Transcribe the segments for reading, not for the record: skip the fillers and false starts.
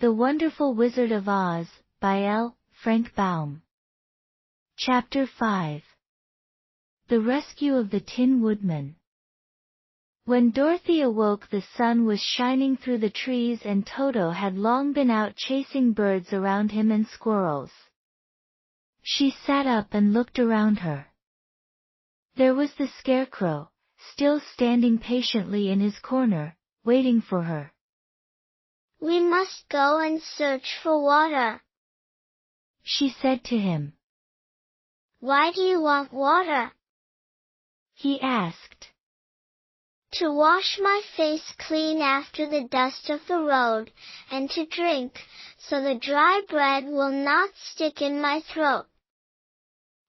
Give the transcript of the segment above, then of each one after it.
The Wonderful Wizard of Oz, by L. Frank Baum. Chapter 5. The Rescue of the Tin Woodman. When Dorothy awoke, the sun was shining through the trees and Toto had long been out chasing birds around him and squirrels. She sat up and looked around her. There was the Scarecrow, still standing patiently in his corner, waiting for her. "We must go and search for water," she said to him. "Why do you want water?" he asked. "To wash my face clean after the dust of the road, and to drink, so the dry bread will not stick in my throat.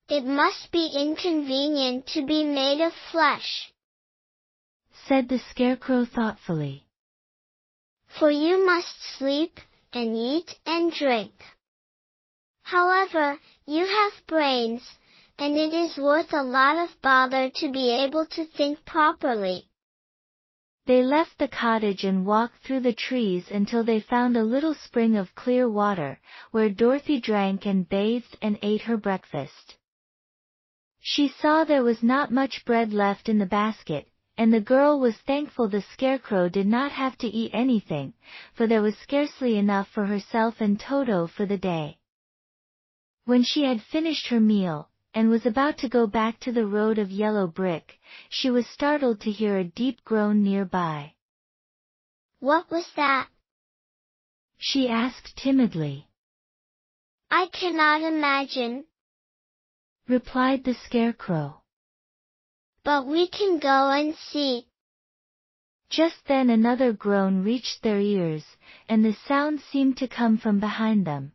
It must be inconvenient to be made of flesh," said the Scarecrow thoughtfully. "For you must sleep, and eat, and drink. However, you have brains, and it is worth a lot of bother to be able to think properly." They left the cottage and walked through the trees until they found a little spring of clear water, where Dorothy drank and bathed and ate her breakfast. She saw there was not much bread left in the basket, and the girl was thankful the Scarecrow did not have to eat anything, for there was scarcely enough for herself and Toto for the day. When she had finished her meal, and was about to go back to the road of yellow brick, she was startled to hear a deep groan nearby. "What was that?" she asked timidly. "I cannot imagine," replied the Scarecrow. "But we can go and see." Just then another groan reached their ears, and the sound seemed to come from behind them.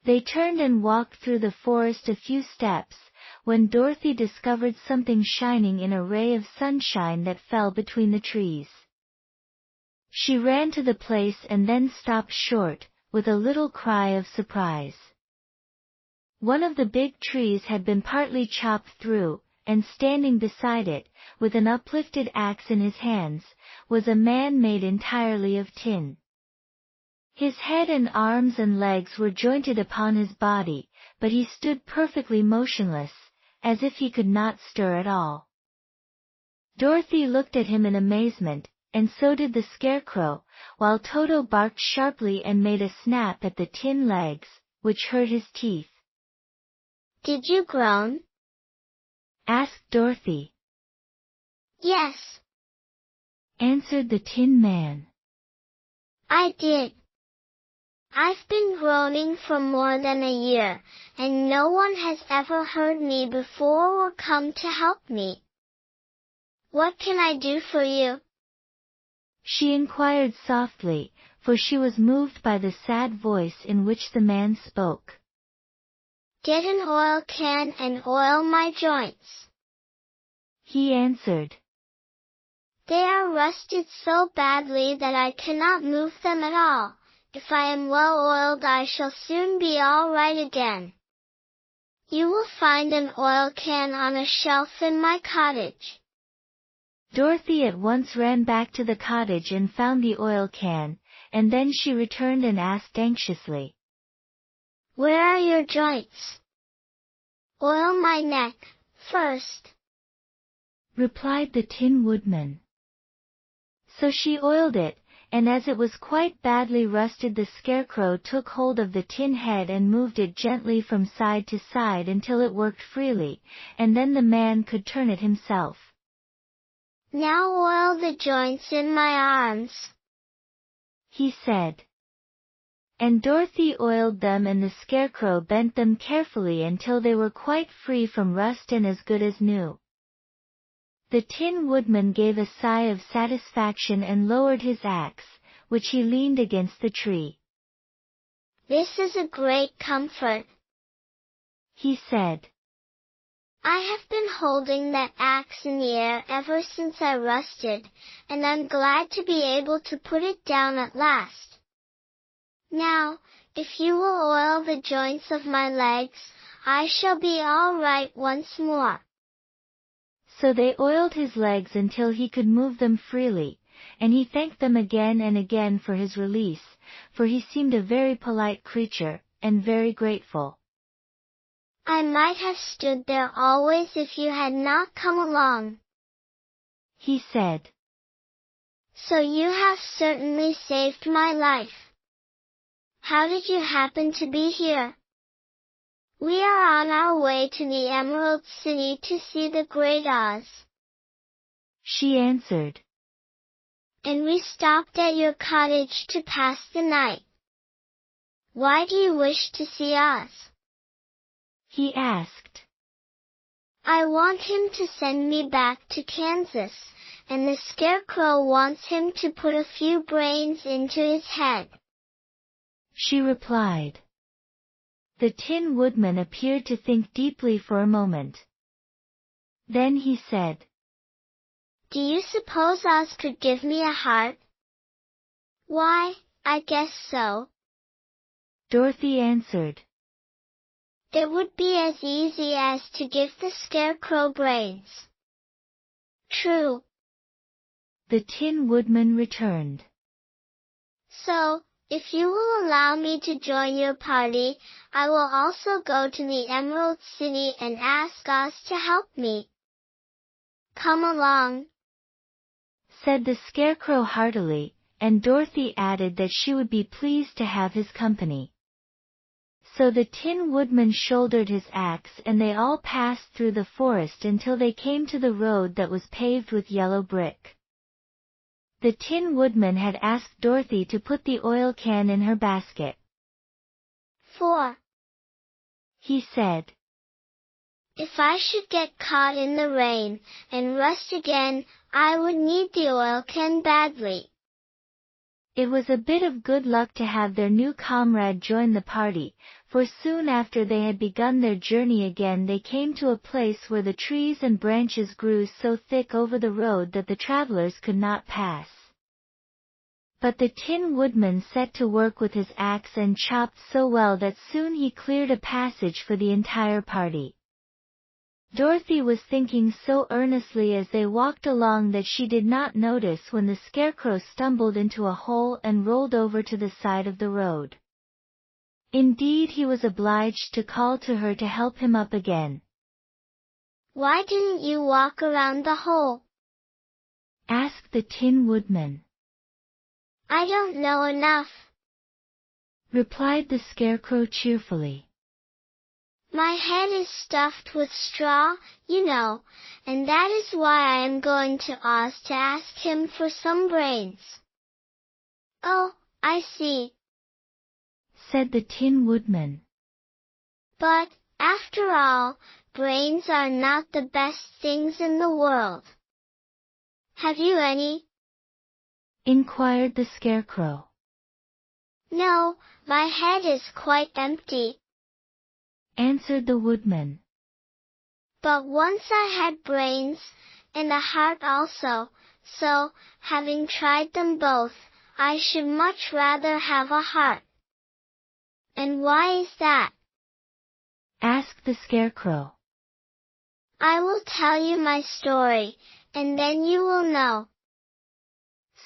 They turned and walked through the forest a few steps, when Dorothy discovered something shining in a ray of sunshine that fell between the trees. She ran to the place and then stopped short, with a little cry of surprise. One of the big trees had been partly chopped through, and standing beside it, with an uplifted axe in his hands, was a man made entirely of tin. His head and arms and legs were jointed upon his body, but he stood perfectly motionless, as if he could not stir at all. Dorothy looked at him in amazement, and so did the Scarecrow, while Toto barked sharply and made a snap at the tin legs, which hurt his teeth. "Did you groan?" asked Dorothy. "Yes," answered the Tin Man. "I did. I've been groaning for more than a year, and no one has ever heard me before or come to help me. What can I do for you?" she inquired softly, for she was moved by the sad voice in which the man spoke. "Get an oil can and oil my joints," he answered. "They are rusted so badly that I cannot move them at all. If I am well oiled, I shall soon be all right again. You will find an oil can on a shelf in my cottage." Dorothy at once ran back to the cottage and found the oil can, and then she returned and asked anxiously, "Where are your joints?" "Oil my neck first," replied the Tin Woodman. So she oiled it, and as it was quite badly rusted, the Scarecrow took hold of the tin head and moved it gently from side to side until it worked freely, and then the man could turn it himself. "Now oil the joints in my arms," he said. And Dorothy oiled them, and the Scarecrow bent them carefully until they were quite free from rust and as good as new. The Tin Woodman gave a sigh of satisfaction and lowered his axe, which he leaned against the tree. "This is a great comfort," he said. "I have been holding that axe in the air ever since I rusted, and I'm glad to be able to put it down at last. Now, if you will oil the joints of my legs, I shall be all right once more." So they oiled his legs until he could move them freely, and he thanked them again and again for his release, for he seemed a very polite creature, and very grateful. I might have stood there always if you had not come along, he said. So you have certainly saved my life. How did you happen to be here? We are on our way to the Emerald City to see the Great Oz, she answered. And we stopped at your cottage to pass the night. Why do you wish to see Oz? He asked. I want him to send me back to Kansas, and the Scarecrow wants him to put a few brains into his head, she replied. The Tin Woodman appeared to think deeply for a moment. Then he said, Do you suppose Oz could give me a heart? Why, I guess so, Dorothy answered. It would be as easy as to give the Scarecrow brains. True, the Tin Woodman returned. So, if you will allow me to join your party, I will also go to the Emerald City and ask Oz to help me. Come along, said the Scarecrow heartily, and Dorothy added that she would be pleased to have his company. So the Tin Woodman shouldered his axe and they all passed through the forest until they came to the road that was paved with yellow brick. The Tin Woodman had asked Dorothy to put the oil can in her basket. For, he said, if I should get caught in the rain and rust again, I would need the oil can badly. It was a bit of good luck to have their new comrade join the party, for soon after they had begun their journey again they came to a place where the trees and branches grew so thick over the road that the travelers could not pass. But the Tin Woodman set to work with his axe and chopped so well that soon he cleared a passage for the entire party. Dorothy was thinking so earnestly as they walked along that she did not notice when the Scarecrow stumbled into a hole and rolled over to the side of the road. Indeed, he was obliged to call to her to help him up again. Why didn't you walk around the hole? asked the Tin Woodman. I don't know enough, replied the Scarecrow cheerfully. My head is stuffed with straw, you know, and that is why I am going to Oz to ask him for some brains. Oh, I see, said the Tin Woodman. But, after all, brains are not the best things in the world. Have you any? inquired the Scarecrow. No, my head is quite empty, answered the Woodman. But once I had brains, and a heart also, so, having tried them both, I should much rather have a heart. And why is that? asked the Scarecrow. I will tell you my story, and then you will know.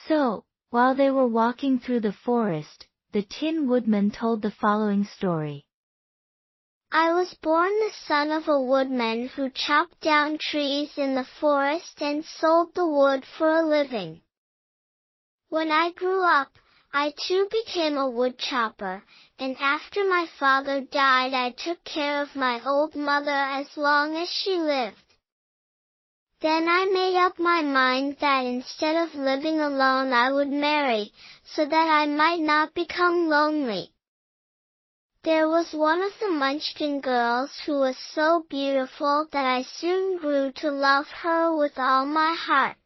So, while they were walking through the forest, the Tin Woodman told the following story. I was born the son of a woodman who chopped down trees in the forest and sold the wood for a living. When I grew up, I too became a wood chopper, and after my father died I took care of my old mother as long as she lived. Then I made up my mind that instead of living alone I would marry, so that I might not become lonely. There was one of the Munchkin girls who was so beautiful that I soon grew to love her with all my heart.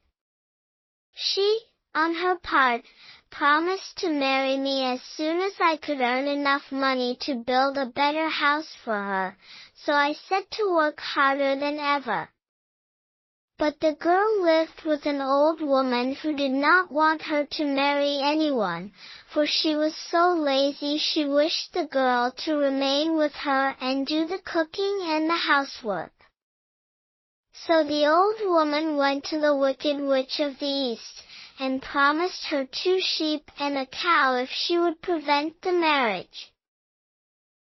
She, on her part, promised to marry me as soon as I could earn enough money to build a better house for her, so I set to work harder than ever. But the girl lived with an old woman who did not want her to marry anyone, for she was so lazy she wished the girl to remain with her and do the cooking and the housework. So the old woman went to the Wicked Witch of the East, and promised her 2 sheep and a cow if she would prevent the marriage.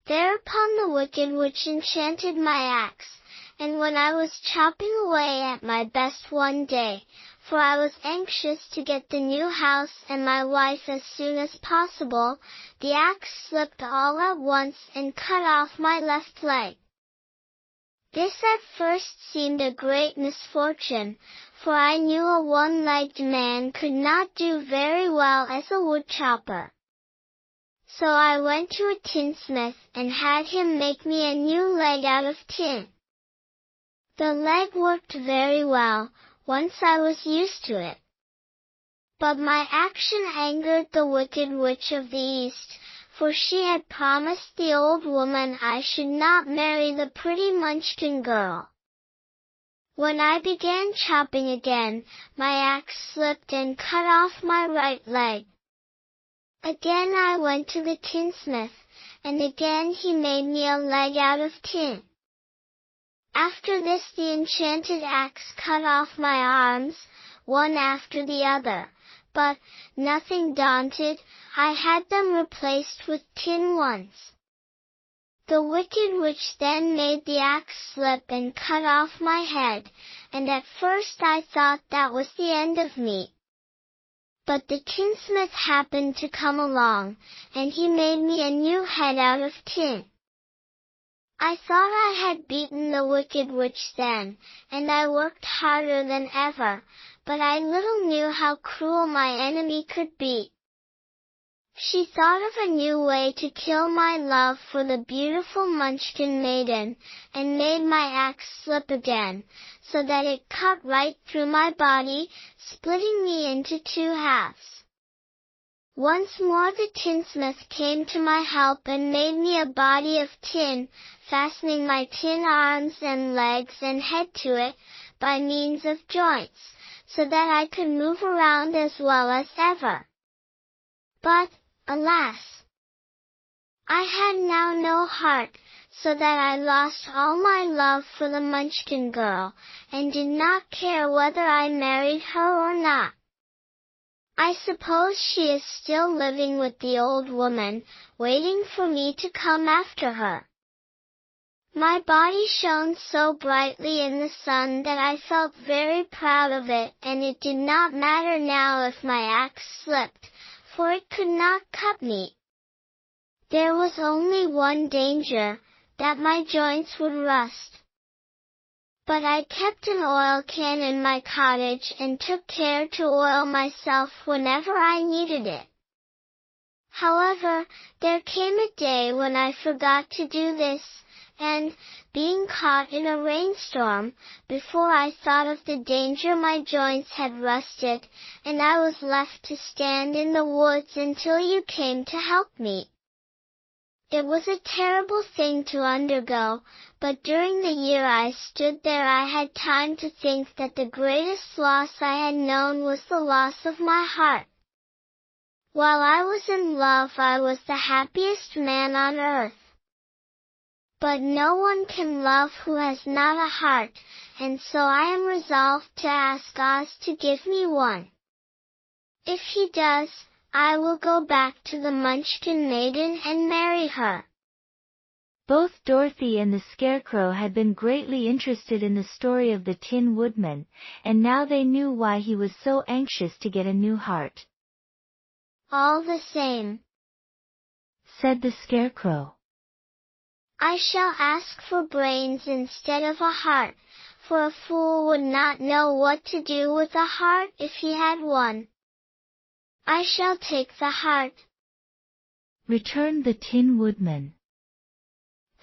Thereupon the wicked witch enchanted my axe, and when I was chopping away at my best one day, for I was anxious to get the new house and my wife as soon as possible, the axe slipped all at once and cut off my left leg. This at first seemed a great misfortune, for I knew a one-legged man could not do very well as a wood chopper. So I went to a tinsmith and had him make me a new leg out of tin. The leg worked very well, once I was used to it. But my action angered the wicked witch of the east, for she had promised the old woman I should not marry the pretty Munchkin girl. When I began chopping again, my axe slipped and cut off my right leg. Again I went to the tinsmith, and again he made me a leg out of tin. After this the enchanted axe cut off my arms, one after the other, but, nothing daunted, I had them replaced with tin ones. The wicked witch then made the axe slip and cut off my head, and at first I thought that was the end of me. But the tinsmith happened to come along, and he made me a new head out of tin. I thought I had beaten the wicked witch then, and I worked harder than ever, but I little knew how cruel my enemy could be. She thought of a new way to kill my love for the beautiful Munchkin maiden, and made my axe slip again, so that it cut right through my body, splitting me into 2 halves. Once more the tinsmith came to my help and made me a body of tin, fastening my tin arms and legs and head to it, by means of joints, so that I could move around as well as ever. But, alas! I had now no heart, so that I lost all my love for the Munchkin girl, and did not care whether I married her or not. I suppose she is still living with the old woman, waiting for me to come after her. My body shone so brightly in the sun that I felt very proud of it, and it did not matter now if my axe slipped, for it could not cut me. There was only one danger, that my joints would rust. But I kept an oil can in my cottage and took care to oil myself whenever I needed it. However, there came a day when I forgot to do this, and, being caught in a rainstorm, before I thought of the danger my joints had rusted, and I was left to stand in the woods until you came to help me. It was a terrible thing to undergo, but during the year I stood there I had time to think that the greatest loss I had known was the loss of my heart. While I was in love I was the happiest man on earth. But no one can love who has not a heart, and so I am resolved to ask Oz to give me one. If he does, I will go back to the Munchkin maiden and marry her. Both Dorothy and the Scarecrow had been greatly interested in the story of the Tin Woodman, and now they knew why he was so anxious to get a new heart. All the same, said the Scarecrow, I shall ask for brains instead of a heart, for a fool would not know what to do with a heart if he had one. I shall take the heart, returned the Tin Woodman.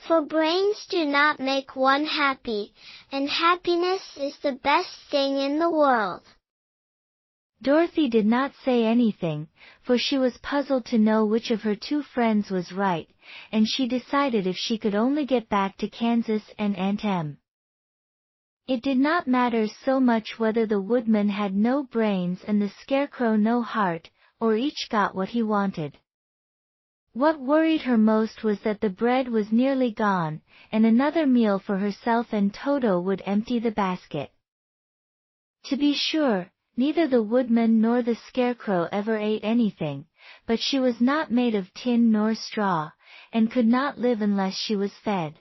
For brains do not make one happy, and happiness is the best thing in the world. Dorothy did not say anything, for she was puzzled to know which of her 2 friends was right, and she decided if she could only get back to Kansas and Aunt Em. It did not matter so much whether the Woodman had no brains and the Scarecrow no heart, or each got what he wanted. What worried her most was that the bread was nearly gone, and another meal for herself and Toto would empty the basket. To be sure, Neither the woodman nor the scarecrow ever ate anything, but she was not made of tin nor straw, and could not live unless she was fed.